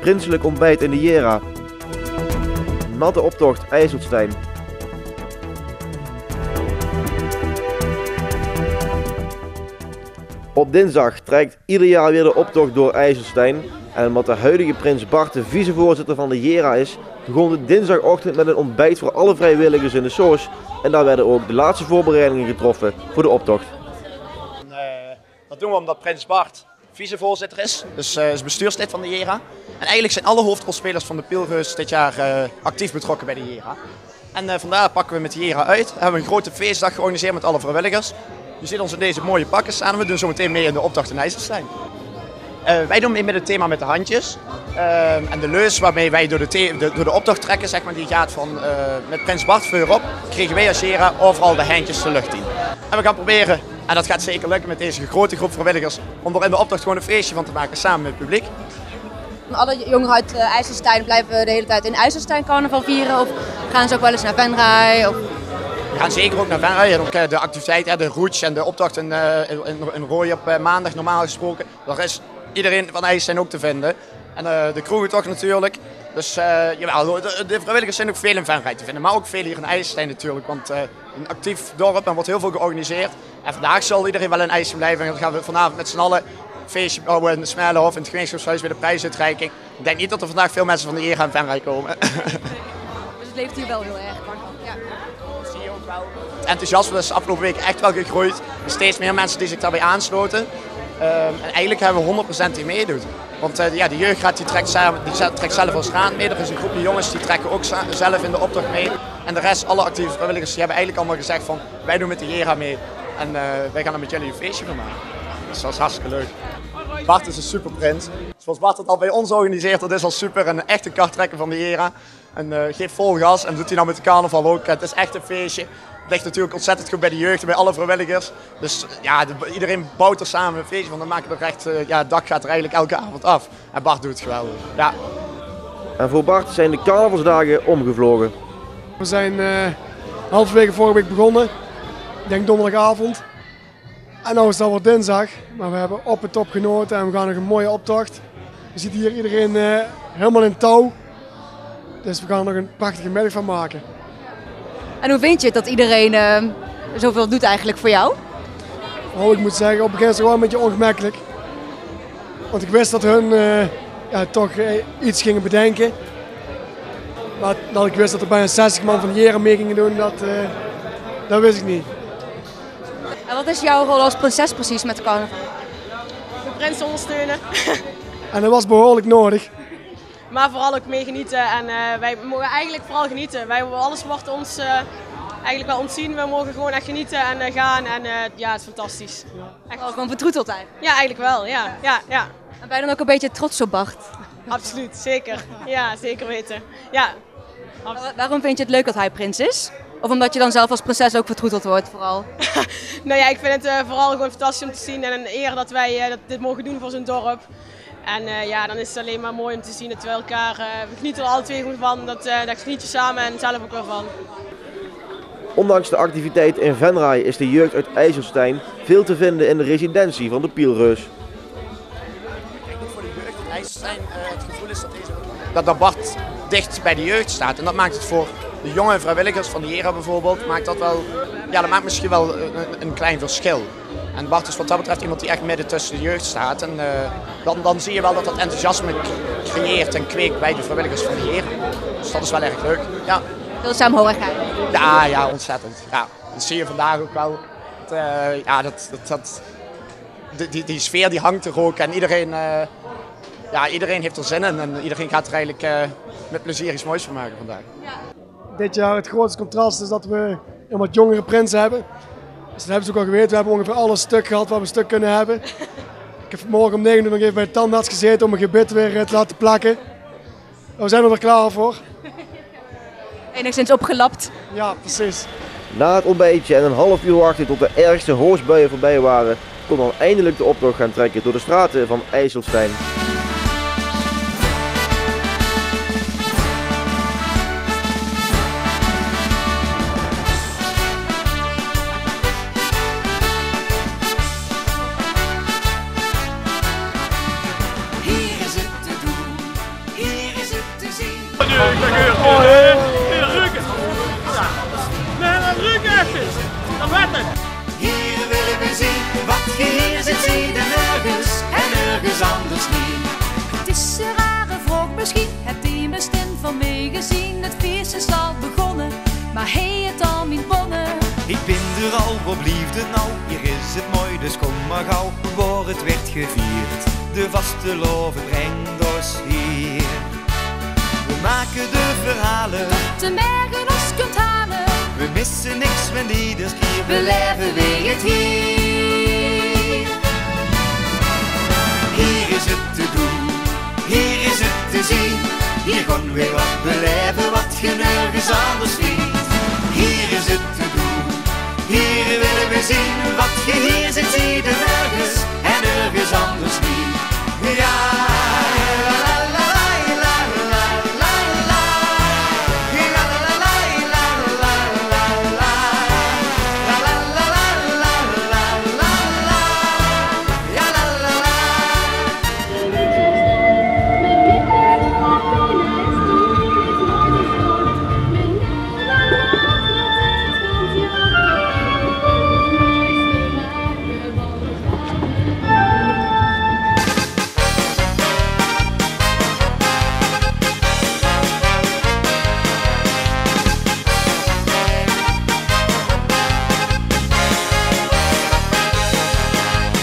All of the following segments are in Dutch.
prinselijk ontbijt in de Jera. Natte optocht IJsselstein. Op dinsdag trekt ieder jaar weer de optocht door IJsselstein. En omdat de huidige prins Bart de vicevoorzitter van de Jera is, begon de dinsdagochtend met een ontbijt voor alle vrijwilligers in de Soos. En daar werden ook de laatste voorbereidingen getroffen voor de optocht. Dat doen we omdat prins Bart vicevoorzitter is, dus is bestuurslid van de Jera. En eigenlijk zijn alle hoofdrolspelers van de Pilreus dit jaar actief betrokken bij de Jera. En vandaar pakken we met de Jera uit. We hebben een grote feestdag georganiseerd met alle vrijwilligers. Je ziet ons in deze mooie pakken staan en we doen zo meteen mee in de optocht in IJsselstein. Wij doen mee met het thema met de handjes. En de leus waarmee wij door de optocht trekken, zeg maar, die gaat van met prins Bart voorop, kregen wij als Jera overal de handjes de lucht in. En we gaan proberen, en dat gaat zeker lukken met deze grote groep vrijwilligers, om er in de optocht gewoon een feestje van te maken samen met het publiek. Alle jongeren uit IJsselstein blijven de hele tijd in IJsselstein carnaval vieren of gaan ze ook wel eens naar Venray? Of... We gaan zeker ook naar Venray en ook de activiteiten, de routes en de optocht in Rooi op maandag normaal gesproken. Daar is iedereen van IJsselstein ook te vinden. En de kroegentocht natuurlijk. Dus jawel, de vrijwilligers zijn ook veel in Venray te vinden, maar ook veel hier in IJsselstein natuurlijk. Want een actief dorp en wordt heel veel georganiseerd. En vandaag zal iedereen wel in IJsselstein blijven en dan gaan we vanavond met z'n allen een feestje bouwen in de Smelenhof, in het gemeenschapshuis bij de prijsuitreiking. Ik denk niet dat er vandaag veel mensen van de Jera in Venray komen. Dus het leeft hier wel heel erg. Ja. Dat zie je ook wel. Het enthousiasme is de afgelopen weken echt wel gegroeid. Er zijn steeds meer mensen die zich daarbij aansloten. En eigenlijk hebben we 100% die meedoet. Want de jeugdraad die trekt zelf als raad mee. Er is een groepje jongens die trekken ook zelf in de optocht mee. En de rest, alle actieve vrijwilligers, die hebben eigenlijk allemaal gezegd van wij doen met de Jera mee. En wij gaan er met jullie een feestje van maken. Dus dat is hartstikke leuk. Bart is een superprins. Zoals Bart het al bij ons organiseert, dat is al super. En echt een karttrekker van de Jera. En geeft vol gas en doet hij nou met de carnaval ook. Het is echt een feestje. Het ligt natuurlijk ontzettend goed bij de jeugd en bij alle vrijwilligers. Dus ja, iedereen bouwt er samen een feestje van. Dan maken we er echt, het dak gaat er eigenlijk elke avond af. En Bart doet het geweldig. Ja. En voor Bart zijn de carnavalsdagen omgevlogen. We zijn halverwege vorige week begonnen. Ik denk donderdagavond. En nu is het alweer dinsdag. Maar we hebben op het top genoten en we gaan nog een mooie optocht. Je ziet hier iedereen helemaal in touw. Dus we gaan er nog een prachtige middag van maken. En hoe vind je het dat iedereen zoveel doet eigenlijk voor jou? Oh, ik moet zeggen, op het begin is het gewoon een beetje ongemakkelijk. Want ik wist dat hun toch iets gingen bedenken. Maar dat ik wist dat er bijna 60 man van de Jera mee gingen doen, dat wist ik niet. En wat is jouw rol als prinses precies met de carnaval? De prins ondersteunen. En dat was behoorlijk nodig. Maar vooral ook mee genieten en wij mogen eigenlijk vooral genieten. Alles wordt ons eigenlijk wel ontzien. We mogen gewoon echt genieten en gaan en ja, het is fantastisch. Echt wel gewoon vertroeteld eigenlijk? Ja, eigenlijk wel. Ja. En ben je dan ook een beetje trots op Bart? Absoluut, zeker. Ja, zeker weten. Ja. Waarom vind je het leuk dat hij prins is? Of omdat je dan zelf als prinses ook vertroeteld wordt vooral? Nou ja, ik vind het vooral gewoon fantastisch om te zien en een eer dat wij dit mogen doen voor zo'n dorp. En dan is het alleen maar mooi om te zien dat we elkaar, we genieten er alle twee goed van, dat geniet je samen en zelf ook wel van. Ondanks de activiteit in Venray is de jeugd uit IJsselstein veel te vinden in de residentie van de Pilreus. Voor de jeugd in IJsselstein het gevoel is dat Bart dicht bij de jeugd staat. En dat maakt het voor de jonge vrijwilligers van de Jera bijvoorbeeld, dat maakt misschien wel een klein verschil. En Bart is wat dat betreft iemand die echt midden tussen de jeugd staat. En dan zie je wel dat dat enthousiasme creëert en kweekt bij de vrijwilligers van de Jera. Dus dat is wel erg leuk. Ja. Veel saamhorigheid. Ja, ontzettend. Ja. Dat zie je vandaag ook wel. Die sfeer die hangt er ook en iedereen heeft er zin in. En iedereen gaat er eigenlijk met plezier iets moois van maken vandaag. Ja. Dit jaar het grootste contrast is dat we een wat jongere prins hebben. Dus dat hebben ze ook al geweten. We hebben ongeveer alles stuk gehad wat we stuk kunnen hebben. Ik heb morgen om 9 uur nog even bij de tandarts gezeten om mijn gebit weer te laten plakken. We zijn er klaar voor. Enigszins opgelapt. Ja, precies. Na het ontbijtje en een half uur wachten tot de ergste hoosbuien voorbij waren, kon dan eindelijk de optocht gaan trekken door de straten van IJsselstein. Hier willen we zien, wat je hier zit, zie je nergens en nergens anders niet. Het is een rare vroeg misschien, hebt die bestemd van mij gezien. Het feest is al begonnen, maar hij het al niet bonnen. Ik ben er al, wat blieft het nou? Hier is het mooi, dus kom maar gauw, waar het werd gevierd. De vaste loven brengt ons hier. We maken de verhalen, Tot de mergen ons kunt halen. we missen niks van ieders keer, beleven we het hier. Hier is het te doen, hier is het te zien. Hier gaan we wat beleven wat je nergens anders ziet. Hier is het te doen, hier willen we zien. Wat je hier ziet, zie je nergens en nergens anders niet. Ja, la la la la la la la. La la la la la la la la. La la la la la la la la. Ja, la la la.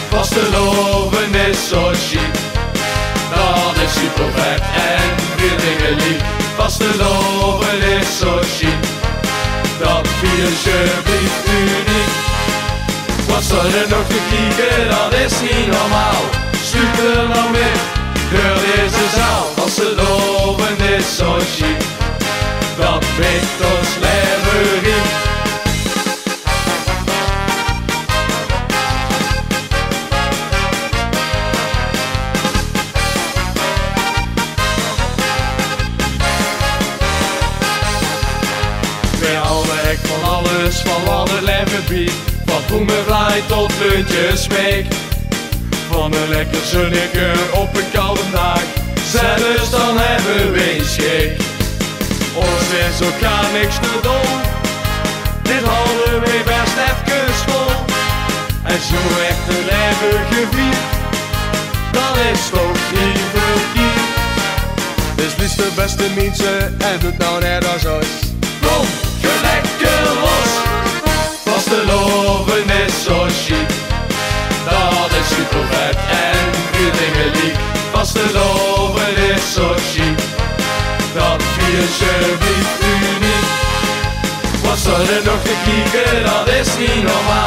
Vasteloven is zo chic, dat is super vet en veel dingen lief. Vasteloven is zo chic, dat feestje blijft uniek. Wat zal er nog te kijken, dat is niet normaal. Stuur er nou mee, door deze zaal. Vasteloven is zo chic, dat brengt ons leven riek. Van alles, van wat het leven biedt. Van boemenvlaai tot puntjesmeek. Van een lekker zonnige op een koude dag. Zelfs dan hebben we een scheek. Ons is ook gar niks te doen. Dit houden we best even vol. En zo echt een leven gevierd, dan is toch niet verkeerd. Dus liefst de beste mensen en doet nou net als ons. Kom! Lekker los, vasteloven is zo chic, dat is super vet en veel dingen liek. Vasteloven is zo chic, dat feestje blijft uniek. Wat zal er nog te kijken, dat is niet normaal.